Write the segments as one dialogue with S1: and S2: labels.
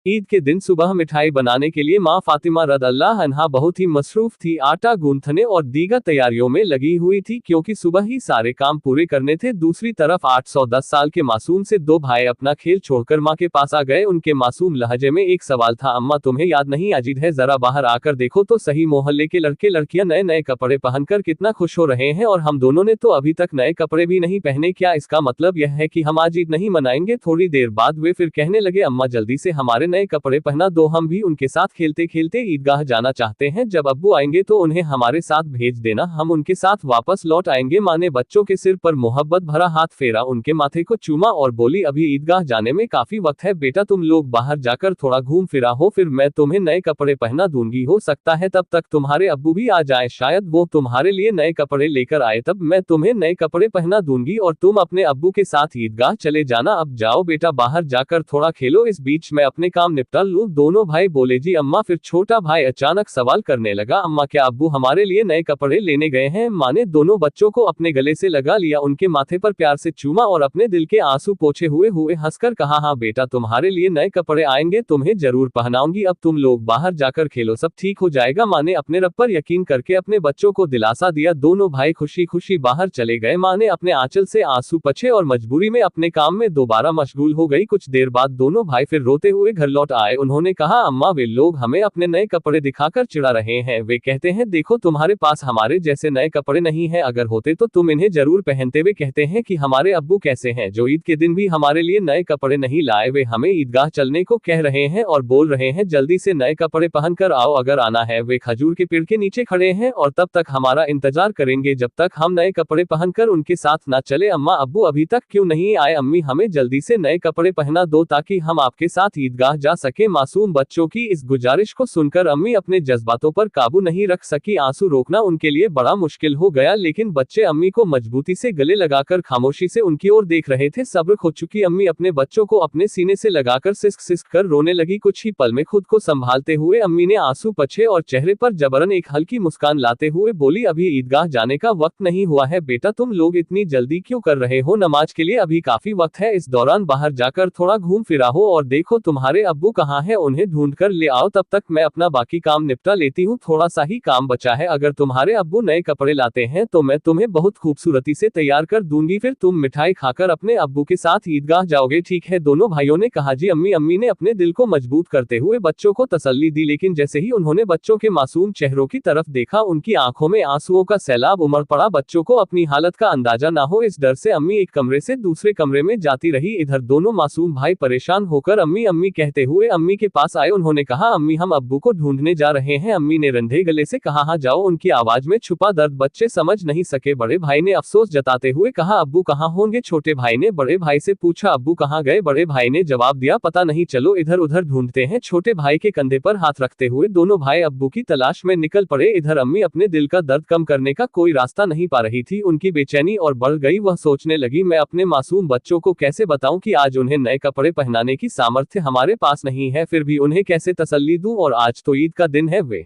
S1: ईद के दिन सुबह मिठाई बनाने के लिए मां फातिमा रज़ियल्लाहु अन्हा बहुत ही मसरूफ थी। आटा गूंथने और दीगर तैयारियों में लगी हुई थी क्योंकि सुबह ही सारे काम पूरे करने थे। दूसरी तरफ 810 साल के मासूम से दो भाई अपना खेल छोड़कर मां के पास आ गए। उनके मासूम लहजे में एक सवाल था, अम्मा तुम्हें याद नहीं अजीद है, जरा बाहर आकर देखो तो सही, मोहल्ले के लड़के लड़कियां नए नए कपड़े पहनकर कितना खुश हो रहे हैं और हम दोनों ने तो अभी तक नए कपड़े भी नहीं पहने। क्या इसका मतलब यह है कि हम आज ईद नहीं मनाएंगे? थोड़ी देर बाद वे फिर कहने लगे, अम्मा जल्दी से हमारे नए कपड़े पहना दो, हम भी उनके साथ खेलते खेलते ईदगाह जाना चाहते हैं। जब अब्बू आएंगे तो उन्हें हमारे साथ भेज देना, हम उनके साथ वापस लौट आएंगे। माँ ने बच्चों के सिर पर मोहब्बत भरा हाथ फेरा, उनके माथे को चूमा और बोली, अभी ईदगाह जाने में काफी वक्त है बेटा, तुम लोग बाहर जाकर थोड़ा घूम फिरा हो, फिर मैं तुम्हें नए कपड़े पहना दूंगी। हो सकता है तब तक तुम्हारे अब्बू भी आ जाए, शायद वो तुम्हारे लिए नए कपड़े लेकर आए, तब मैं तुम्हें नए कपड़े पहना दूंगी और तुम अपने अब्बू के साथ ईदगाह चले जाना। अब जाओ बेटा बाहर जाकर थोड़ा खेलो, इस बीच मैं अपने काम निपटा लूं। दोनों भाई बोले, जी अम्मा। फिर छोटा भाई अचानक सवाल करने लगा, अम्मा क्या अब्बू हमारे लिए नए कपड़े लेने गए हैं? माँ ने दोनों बच्चों को अपने गले से लगा लिया, उनके माथे पर प्यार से चूमा और अपने दिल के आंसू पोंछे हुए हंसकर कहा, हाँ बेटा तुम्हारे लिए नए कपड़े आएंगे, तुम्हें जरूर पहनाऊंगी, अब तुम लोग बाहर जाकर खेलो, सब ठीक हो जाएगा। माँ ने अपने रब पर यकीन करके अपने बच्चों को दिलासा दिया। दोनों भाई खुशी खुशी बाहर चले गए। माँ ने अपने आंचल से आंसू पोंछे और मजबूरी में अपने काम में दोबारा मशगूल हो गई। कुछ देर बाद दोनों भाई फिर रोते हुए घर लौट आए। उन्होंने कहा, अम्मा वे लोग हमें अपने नए कपड़े दिखाकर चिढ़ा रहे हैं, वे कहते हैं देखो तुम्हारे पास हमारे जैसे नए कपड़े नहीं हैं, अगर होते तो तुम इन्हें जरूर पहनते। वे कहते हैं कि हमारे अब्बू कैसे हैं जो ईद के दिन भी हमारे लिए नए कपड़े नहीं लाए, वे हमें ईदगाह चलने को कह रहे हैं और बोल रहे हैं जल्दी से नए कपड़े पहनकर आओ, अगर आना है। वे खजूर के पेड़ के नीचे खड़े हैं और तब तक हमारा इंतजार करेंगे जब तक हम नए कपड़े पहनकर उनके साथ ना चले। अम्मा अब्बू अभी तक क्यों नहीं आए? अम्मी हमें जल्दी से नए कपड़े पहना दो ताकि हम आपके साथ ईदगाह जा सके। मासूम बच्चों की इस गुजारिश को सुनकर अम्मी अपने जज्बातों पर काबू नहीं रख सकी। आंसू रोकना उनके लिए बड़ा मुश्किल हो गया, लेकिन बच्चे अम्मी को मजबूती से गले लगाकर खामोशी से उनकी ओर देख रहे थे। सब्र खो चुकी अम्मी अपने बच्चों को अपने सीने से लगाकर सिसक सिसक कर रोने लगी। कुछ ही पल में खुद को संभालते हुए अम्मी ने आंसू पोंछे और चेहरे पर जबरन एक हल्की मुस्कान लाते हुए बोली, अभी ईदगाह जाने का वक्त नहीं हुआ है बेटा, तुम लोग इतनी जल्दी क्यों कर रहे हो? नमाज के लिए अभी काफी वक्त है, इस दौरान बाहर जाकर थोड़ा घूम फिरा हो और देखो तुम्हारे अब्बू कहाँ हैं, उन्हें ढूंढ कर ले आओ, तब तक मैं अपना बाकी काम निपटा लेती हूँ, थोड़ा सा ही काम बचा है। अगर तुम्हारे अब्बू नए कपड़े लाते हैं तो मैं तुम्हें बहुत खूबसूरती से तैयार कर दूंगी, फिर तुम मिठाई खाकर अपने अब्बू के साथ ईदगाह जाओगे, ठीक है? दोनों भाइयों ने कहा, जी अम्मी। अम्मी ने अपने दिल को मजबूत करते हुए बच्चों को तसल्ली दी, लेकिन जैसे ही उन्होंने बच्चों के मासूम चेहरों की तरफ देखा उनकी आंखों में आंसुओं का सैलाब उमड़ पड़ा। बच्चों को अपनी हालत का अंदाजा ना हो, इस डर से अम्मी एक कमरे से दूसरे कमरे में जाती रही। इधर दोनों मासूम भाई परेशान होकर अम्मी अम्मी कहते हुए अम्मी के पास आए। उन्होंने कहा, अम्मी हम अब्बू को ढूंढने जा रहे हैं। अम्मी ने रंधे गले से कहा, हाँ जाओ। उनकी आवाज में छुपा दर्द बच्चे समझ नहीं सके। बड़े भाई ने अफसोस जताते हुए कहा, अब्बू कहाँ होंगे? छोटे भाई ने बड़े भाई से पूछा, अब्बू कहाँ गए? बड़े भाई ने जवाब दिया, पता नहीं, चलो इधर उधर ढूंढते हैं। छोटे भाई के कंधे पर हाथ रखते हुए दोनों भाई अब्बू की तलाश में निकल पड़े। इधर अम्मी अपने दिल का दर्द कम करने का कोई रास्ता नहीं पा रही थी, उनकी बेचैनी और बढ़ गई। वह सोचने लगी, मैं अपने मासूम बच्चों को कैसे बताऊं कि आज उन्हें नए कपड़े पहनाने की सामर्थ्य हमारे पास नहीं है, फिर भी उन्हें कैसे तसल्ली दूं, और आज तो ईद का दिन है, वे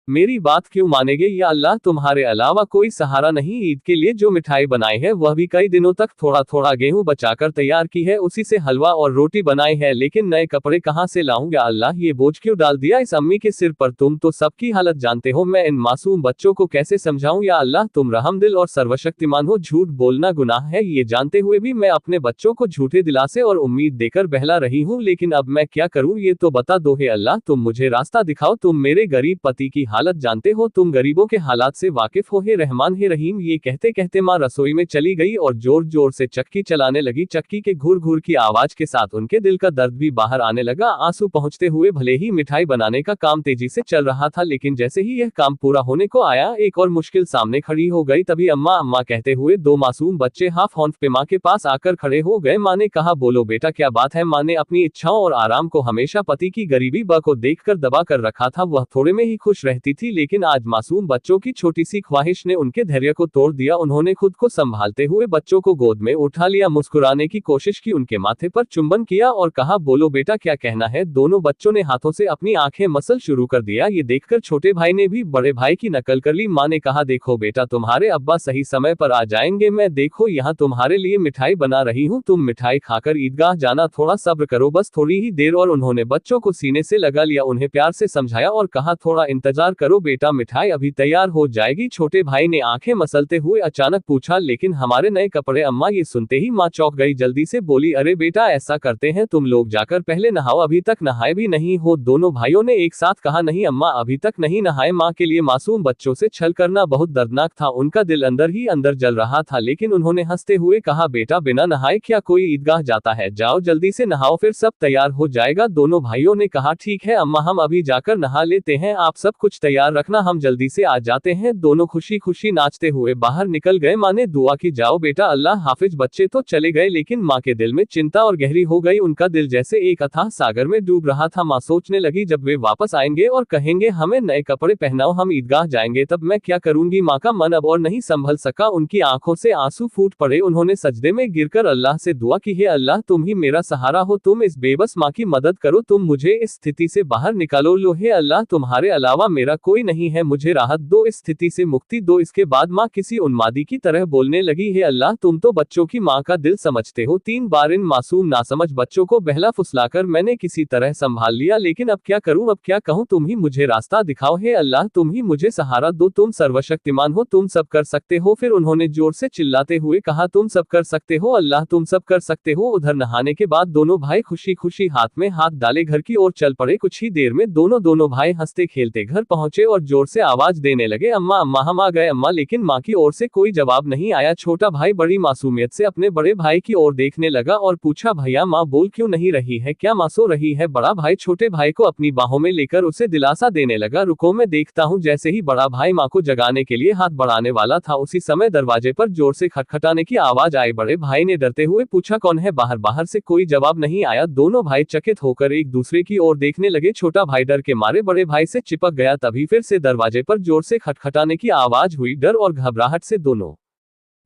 S1: मेरी बात क्यों मानेंगे? या अल्लाह, तुम्हारे अलावा कोई सहारा नहीं। ईद के लिए जो मिठाई बनाई है वह भी कई दिनों तक थोड़ा थोड़ा गेहूं बचाकर तैयार की है, उसी से हलवा और रोटी बनाई है, लेकिन नए कपड़े कहां से लाऊं? या अल्लाह, ये बोझ क्यों डाल दिया इस अम्मी के सिर पर? तुम तो सबकी हालत जानते हो, मैं इन मासूम बच्चों को कैसे समझाऊं? या अल्लाह, तुम रहमदिल और सर्वशक्तिमान हो, झूठ बोलना गुनाह है, ये जानते हुए भी मैं अपने बच्चों को झूठे दिलासे और उम्मीद देकर बहला रही हूँ, लेकिन अब मैं क्या करूँ? ये तो बता दो हे अल्लाह, तुम मुझे रास्ता दिखाओ, तुम मेरे गरीब पति की हालत जानते हो, तुम गरीबों के हालात से वाकिफ हो, हे रहमान हे रहीम। ये कहते कहते माँ रसोई में चली गई और जोर जोर से चक्की चलाने लगी। चक्की के घूर घूर की आवाज के साथ उनके दिल का दर्द भी बाहर आने लगा। आंसू पहुंचते हुए भले ही मिठाई बनाने का काम तेजी से चल रहा था, लेकिन जैसे ही यह काम पूरा होने को आया एक और मुश्किल सामने खड़ी हो गई। तभी अम्मा अम्मा कहते हुए दो मासूम बच्चे हाफ हॉन्फ पे माँ के पास आकर खड़े हो गए। माँ ने कहा, बोलो बेटा क्या बात है? माँ ने अपनी इच्छाओं और आराम को हमेशा पति की गरीबी ब को देखकर दबा कर रखा था, वह थोड़े में ही खुश रहती रहती थी, लेकिन आज मासूम बच्चों की छोटी सी ख्वाहिश ने उनके धैर्य को तोड़ दिया। उन्होंने खुद को संभालते हुए बच्चों को गोद में उठा लिया, मुस्कुराने की कोशिश की, उनके माथे पर चुंबन किया और कहा, बोलो बेटा क्या कहना है। दोनों बच्चों ने हाथों से अपनी आंखें मसल शुरू कर दिया। ये देखकर छोटे भाई ने भी बड़े भाई की नकल कर ली। माँ ने कहा, देखो बेटा, तुम्हारे अब्बा सही समय पर आ जाएंगे। मैं देखो यहाँ तुम्हारे लिए मिठाई बना रही हूँ, तुम मिठाई खाकर ईदगाह जाना, थोड़ा सब्र करो, बस थोड़ी ही देर। और उन्होंने बच्चों को सीने से लगा लिया, उन्हें प्यार से समझाया और कहा, थोड़ा इंतजार करो बेटा, मिठाई अभी तैयार हो जाएगी। छोटे भाई ने आंखें मसलते हुए अचानक पूछा, लेकिन हमारे नए कपड़े अम्मा। ये सुनते ही माँ चौंक गई, जल्दी से बोली, अरे बेटा ऐसा करते हैं, तुम लोग जाकर पहले नहाओ, अभी तक नहाए भी नहीं हो। दोनों भाइयों ने एक साथ कहा, नहीं अम्मा, अभी तक नहीं नहाए। माँ के लिए मासूम बच्चों से छल करना बहुत दर्दनाक था, उनका दिल अंदर ही अंदर जल रहा था, लेकिन उन्होंने हंसते हुए कहा, बेटा बिना नहाए क्या कोई ईदगाह जाता है, जाओ जल्दी से नहाओ, फिर सब तैयार हो जाएगा। दोनों भाइयों ने कहा, ठीक है अम्मा, हम अभी जाकर नहा लेते हैं, आप सब कुछ तैयार रखना, हम जल्दी से आ जाते हैं। दोनों खुशी खुशी नाचते हुए बाहर निकल गए। माँ ने दुआ की, जाओ बेटा, अल्लाह हाफिज। बच्चे तो चले गए, लेकिन माँ के दिल में चिंता और गहरी हो गई, उनका दिल जैसे एक अथाह सागर में डूब रहा था। माँ सोचने लगी, जब वे वापस आएंगे और कहेंगे, हमें नए कपड़े पहनाओ, हम ईदगाह जाएंगे, तब मैं क्या करूंगी। माँ का मन अब और नहीं संभल सका, उनकी आंखों से आंसू फूट पड़े। उन्होंने सजदे में गिरकर अल्लाह से दुआ की, हे अल्लाह, तुम ही मेरा सहारा हो, तुम इस बेबस माँ की मदद करो, तुम मुझे इस स्थिति से बाहर निकालो। लो हे अल्लाह, तुम्हारे अलावा मेरा कोई नहीं है, मुझे राहत दो, इस स्थिति से मुक्ति दो। इसके बाद माँ किसी उन्मादी की तरह बोलने लगी, हे अल्लाह, तुम तो बच्चों की माँ का दिल समझते हो। 3 बार इन मासूम नासमझ बच्चों को बहला फुसलाकर मैंने किसी तरह संभाल लिया, लेकिन अब क्या करूं, अब क्या कहूं, तुम ही मुझे रास्ता दिखाओ, हे अल्लाह, तुम ही मुझे सहारा दो, तुम सर्वशक्तिमान हो, तुम सब कर सकते हो। फिर उन्होंने जोर से चिल्लाते हुए कहा, तुम सब कर सकते हो अल्लाह, तुम सब कर सकते हो। उधर नहाने के बाद दोनों भाई खुशी खुशी हाथ में हाथ डाले घर की ओर चल पड़े। कुछ ही देर में दोनों भाई हंसते खेलते घर पहुंचे और जोर से आवाज देने लगे, अम्मा अम्मा, हम आ गए अम्मा। लेकिन माँ की ओर से कोई जवाब नहीं आया। छोटा भाई बड़ी मासूमियत से अपने बड़े भाई की ओर देखने लगा और पूछा, भैया माँ बोल क्यों नहीं रही है, क्या माँ सो रही है। बड़ा भाई छोटे भाई को अपनी बाहों में लेकर उसे दिलासा देने लगा, रुको मैं देखता हूँ। जैसे ही बड़ा भाई माँ को जगाने के लिए हाथ बढ़ाने वाला था, उसी समय दरवाजे पर जोर से खटखटाने की आवाज आई। बड़े भाई ने डरते हुए पूछा, कौन है बाहर। बाहर से कोई जवाब नहीं आया। दोनों भाई चकित होकर एक दूसरे की ओर देखने लगे। छोटा भाई डर के मारे बड़े भाई से चिपक गया। तभी फिर से दरवाजे पर जोर से खटखटाने की आवाज हुई। डर और घबराहट से दोनों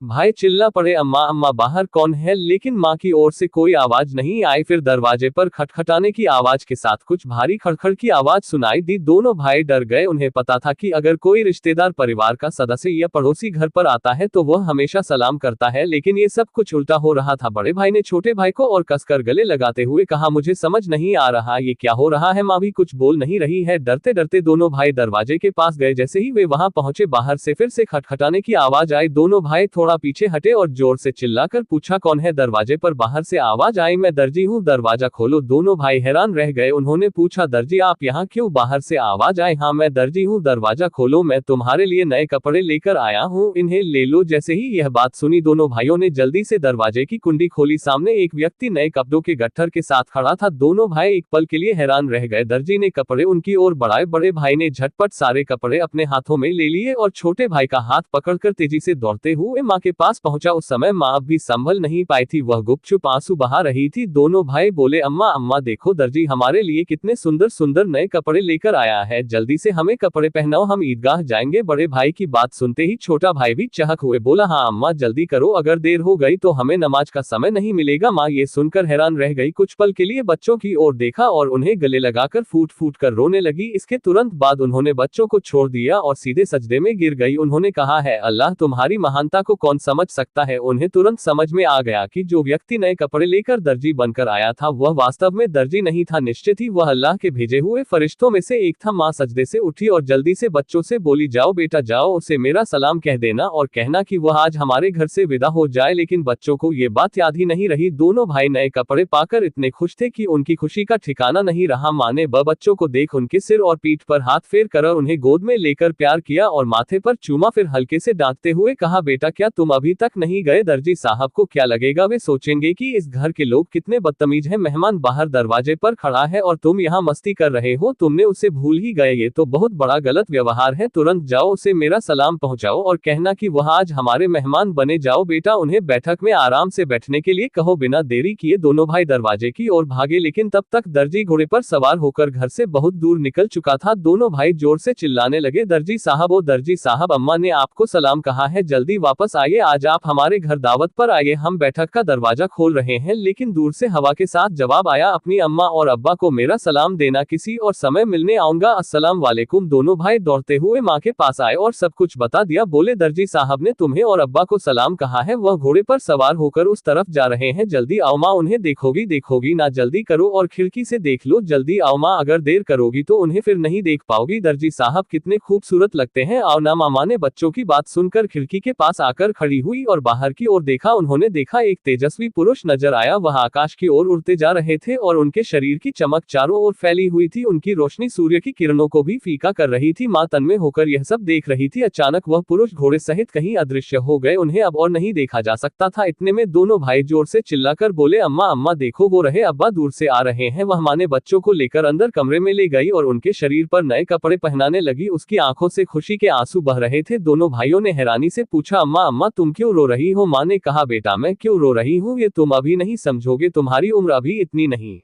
S1: भाई चिल्ला पड़े, अम्मा अम्मा बाहर कौन है। लेकिन माँ की ओर से कोई आवाज नहीं आई। फिर दरवाजे पर खटखटाने की आवाज के साथ कुछ भारी खड़खड़ की आवाज सुनाई दी। दोनों भाई डर गए। उन्हें पता था कि अगर कोई रिश्तेदार, परिवार का सदस्य या पड़ोसी घर पर आता है तो वह हमेशा सलाम करता है, लेकिन ये सब कुछ उल्टा हो रहा था। बड़े भाई ने छोटे भाई को और कसकर गले लगाते हुए कहा, मुझे समझ नहीं आ रहा ये क्या हो रहा है। माँ भी कुछ बोल नहीं रही है। डरते डरते दोनों भाई दरवाजे के पास गए। जैसे ही वे वहां पहुंचे, बाहर से फिर से खटखटाने की आवाज आई। दोनों भाई थोड़ा पीछे हटे और जोर से चिल्लाकर पूछा, कौन है। दरवाजे पर बाहर से आवाज आई, मैं दर्जी हूँ, दरवाजा खोलो। दोनों भाई हैरान रह गए। उन्होंने पूछा, दर्जी आप यहाँ क्यों। बाहर से आवाज आई, हाँ मैं दर्जी हूँ, दरवाजा खोलो, मैं तुम्हारे लिए नए कपड़े लेकर आया हूँ, इन्हें ले लो। जैसे ही यह बात सुनी, दोनों भाइयों ने जल्दी से दरवाजे की कुंडी खोली। सामने एक व्यक्ति नए कपड़ों के गट्ठर के साथ खड़ा था। दोनों भाई एक पल के लिए हैरान रह गए। दर्जी ने कपड़े उनकी ओर बढ़ाए। बड़े भाई ने झटपट सारे कपड़े अपने हाथों में ले लिए और छोटे भाई का हाथ पकड़कर तेजी से दौड़ते हुए माँ के पास पहुंचा। उस समय माँ अब भी संभल नहीं पाई थी, वह गुपचुप आंसू बहा रही थी। दोनों भाई बोले, अम्मा अम्मा देखो, दर्जी हमारे लिए कितने सुंदर सुंदर नए कपड़े लेकर आया है, जल्दी से हमें कपड़े पहनाओ, हम ईदगाह जाएंगे। बड़े भाई की बात सुनते ही छोटा भाई भी चहक हुए, बोला, हाँ अम्मा जल्दी करो, अगर देर हो गई तो हमें नमाज का समय नहीं मिलेगा। माँ ये सुनकर हैरान रह गई। कुछ पल के लिए बच्चों की ओर देखा और उन्हें गले लगाकर फूट फूट कर रोने लगी। इसके तुरंत बाद उन्होंने बच्चों को छोड़ दिया और सीधे सजदे में गिर गई। उन्होंने कहा, है अल्लाह, तुम्हारी महानता को कौन समझ सकता है। उन्हें तुरंत समझ में आ गया कि जो व्यक्ति नए कपड़े लेकर दर्जी बनकर आया था, वह वास्तव में दर्जी नहीं था, निश्चित ही वह अल्लाह के भेजे हुए फरिश्तों में से एक था। माँ सजदे से उठी और जल्दी से बच्चों से बोली, जाओ बेटा जाओ, उसे मेरा सलाम कह देना और कहना कि वह आज हमारे घर से विदा हो जाए। लेकिन बच्चों को ये बात याद ही नहीं रही। दोनों भाई नए कपड़े पाकर इतने खुश थे कि उनकी खुशी का ठिकाना नहीं रहा। माँ ने बच्चों को देख उनके सिर और पीठ पर हाथ फेर कर उन्हें गोद में लेकर प्यार किया और माथे पर चूमा। फिर हल्के से डांटते हुए कहा, बेटा क्या तुम अभी तक नहीं गए? दर्जी साहब को क्या लगेगा? वे सोचेंगे कि इस घर के लोग कितने बदतमीज हैं। मेहमान बाहर दरवाजे पर खड़ा है और तुम यहाँ मस्ती कर रहे हो। तुमने उसे भूल ही गए? ये तो बहुत बड़ा गलत व्यवहार है। तुरंत जाओ, उसे मेरा सलाम पहुंचाओ और कहना कि वह आज हमारे मेहमान बने। जाओ बेटा, उन्हें बैठक में आराम से बैठने के लिए कहो। बिना देरी किए दोनों भाई दरवाजे की ओर भागे, लेकिन तब तक दर्जी घोड़े पर सवार होकर घर से बहुत दूर निकल चुका था। दोनों भाई जोर से चिल्लाने लगे, दर्जी साहब, ओ दर्जी साहब, अम्मा ने आपको सलाम कहा है, जल्दी वापस आइए। आज आप हमारे घर दावत पर आइए। हम बैठक का दरवाजा खोल रहे हैं। लेकिन दूर से हवा के साथ जवाब आया, अपनी अम्मा और अब्बा को मेरा सलाम देना, किसी और समय मिलने आऊंगा। अस्सलाम वालेकुम। दोनों भाई दौड़ते हुए माँ के पास आए और सब कुछ बता दिया। बोले, दर्जी साहब ने तुम्हें और अब्बा को सलाम कहा है। वह घोड़े पर सवार होकर उस तरफ जा रहे हैं। जल्दी आओ माँ, उन्हें देखोगी ना? जल्दी करो और खिड़की से देख लो। जल्दी आओ माँ, अगर देर करोगी तो उन्हें फिर नहीं देख पाओगी। दर्जी साहब कितने खूबसूरत लगते हैं। आओ ना। मामा ने बच्चों की बात सुनकर खिड़की के पास आकर खड़ी हुई और बाहर की ओर देखा। उन्होंने देखा एक तेजस्वी पुरुष नजर आया। वह आकाश की ओर उड़ते जा रहे थे और उनके शरीर की चमक चारों ओर फैली हुई थी। उनकी रोशनी सूर्य की किरणों को भी फीका कर रही थी। माँ तन्मय होकर यह सब देख रही थी। अचानक वह पुरुष घोड़े सहित कहीं अदृश्य हो गए। उन्हें अब और नहीं देखा जा सकता था। इतने में दोनों भाई जोर से चिल्लाकर बोले, अम्मा अम्मा देखो, वो रहे अब्बा दूर से आ रहे हैं। वह माँ ने बच्चों को लेकर अंदर कमरे में ले गई और उनके शरीर पर नए कपड़े पहनाने लगी। उसकी आंखों से खुशी के आंसू बह रहे थे। दोनों भाइयों ने हैरानी से पूछा, अम्मा अम्मा तुम क्यों रो रही हो? माँ ने कहा, बेटा मैं क्यों रो रही हूँ ये तुम अभी नहीं समझोगे। तुम्हारी उम्र अभी इतनी नहीं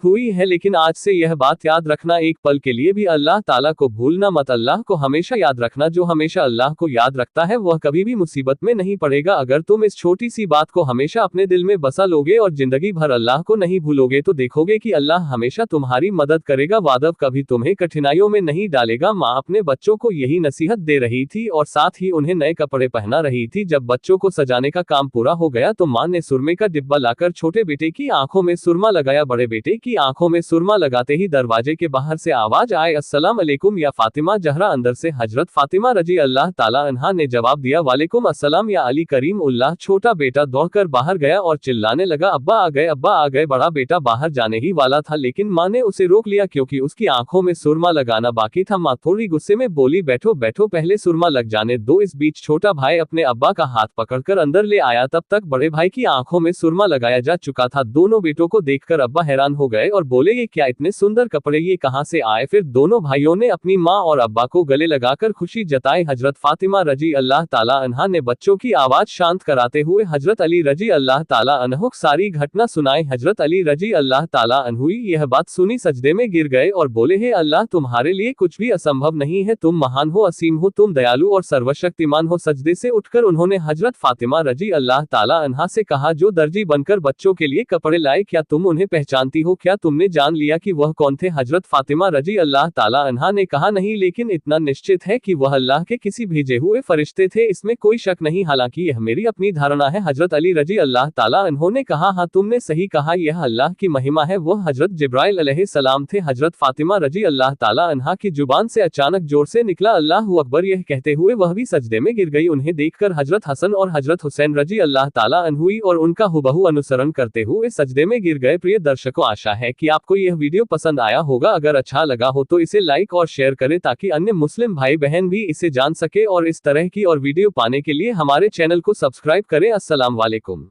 S1: हुई है, लेकिन आज से यह बात याद रखना, एक पल के लिए भी अल्लाह ताला को भूलना मत। अल्लाह को हमेशा याद रखना। जो हमेशा अल्लाह को याद रखता है वह कभी भी मुसीबत में नहीं पड़ेगा। अगर तुम इस छोटी सी बात को हमेशा अपने दिल में बसा लोगे और जिंदगी भर अल्लाह को नहीं भूलोगे तो देखोगे कि अल्लाह हमेशा तुम्हारी मदद करेगा। वादव कभी तुम्हें कठिनाइयों में नहीं डालेगा। माँ अपने बच्चों को यही नसीहत दे रही थी और साथ ही उन्हें नए कपड़े पहना रही थी। जब बच्चों को सजाने का काम पूरा हो गया तो माँ ने सुरमे का डिब्बा लाकर छोटे बेटे की आंखों में सुरमा लगाया। बड़े बेटे की आंखों में सुरमा लगाते ही दरवाजे के बाहर से आवाज आए, अस्सलाम अलैकुम या फातिमा जहरा। अंदर से हजरत फातिमा रजी अल्लाह ताला अन्हा ने जवाब दिया, वालेकुम अस्सलाम या अली करीम उल्लाह। छोटा बेटा दौड़कर बाहर गया और चिल्लाने लगा, अब्बा आ गए, अब्बा आ गए। बड़ा बेटा बाहर जाने ही वाला था लेकिन माँ ने उसे रोक लिया क्योंकि उसकी आंखों में सुरमा लगाना बाकी था। माँ थोड़ी गुस्से में बोली, बैठो बैठो, पहले सुरमा लग जाने दो। इस बीच छोटा भाई अपने अब्बा का हाथ पकड़कर अंदर ले आया। तब तक बड़े भाई की आंखों में सुरमा लगाया जा चुका था। दोनों बेटों को देखकर अब्बा हैरान हो गए और बोले, ये क्या, इतने सुंदर कपड़े ये कहां से आए? फिर दोनों भाइयों ने अपनी माँ और अब्बा को गले लगाकर खुशी जताई। हजरत फातिमा रजी अल्लाह ताला अन्हा ने बच्चों की आवाज शांत कराते हुए हजरत अली रजी अल्लाह ताला अन्हु सारी घटना सुनाई। हजरत अली रजी अल्लाह ताला अन्हु यह बात सुनी सजदे में गिर गए और बोले, हे अल्लाह, तुम्हारे लिए कुछ भी असंभव नहीं है। तुम महान हो, असीम हो, तुम दयालु और सर्वशक्तिमान हो। सजदे से उठकर उन्होंने हजरत फातिमा रजी अल्लाह ताला अन्हा से कहा, जो दर्जी बनकर बच्चों के लिए कपड़े लाए, क्या तुम उन्हें पहचानती हो? क्या तुमने जान लिया कि वह कौन थे? हजरत फातिमा रजी अल्लाह ताला अन्हा ने कहा, नहीं, लेकिन इतना निश्चित है कि वह अल्लाह के किसी भेजे हुए फरिश्ते थे, इसमें कोई शक नहीं, हालांकि यह मेरी अपनी धारणा है। हजरत अली रजी अल्लाह ताला अन्हो ने कहा, हाँ तुमने सही कहा, यह अल्लाह की महिमा है। वह हजरत जिब्राइल अलैहिस्सलाम थे। हजरत फातिमा रजी अल्लाह ताला अन्हा की जुबान से अचानक जोर से निकला, अल्लाहु अकबर। यह कहते हुए वह भी सजदे में गिर गई। उन्हें देखकर हजरत हसन और हजरत हुसैन रजी अल्लाह ताला अन्हुई और उनका हुबहू अनुसरण करते हुए सजदे में गिर गए। प्रिय दर्शकों, आशा है कि आपको यह वीडियो पसंद आया होगा। अगर अच्छा लगा हो तो इसे लाइक और शेयर करें ताकि अन्य मुस्लिम भाई बहन भी इसे जान सके और इस तरह की और वीडियो पाने के लिए हमारे चैनल को सब्सक्राइब करें। अस्सलाम वालेकुम।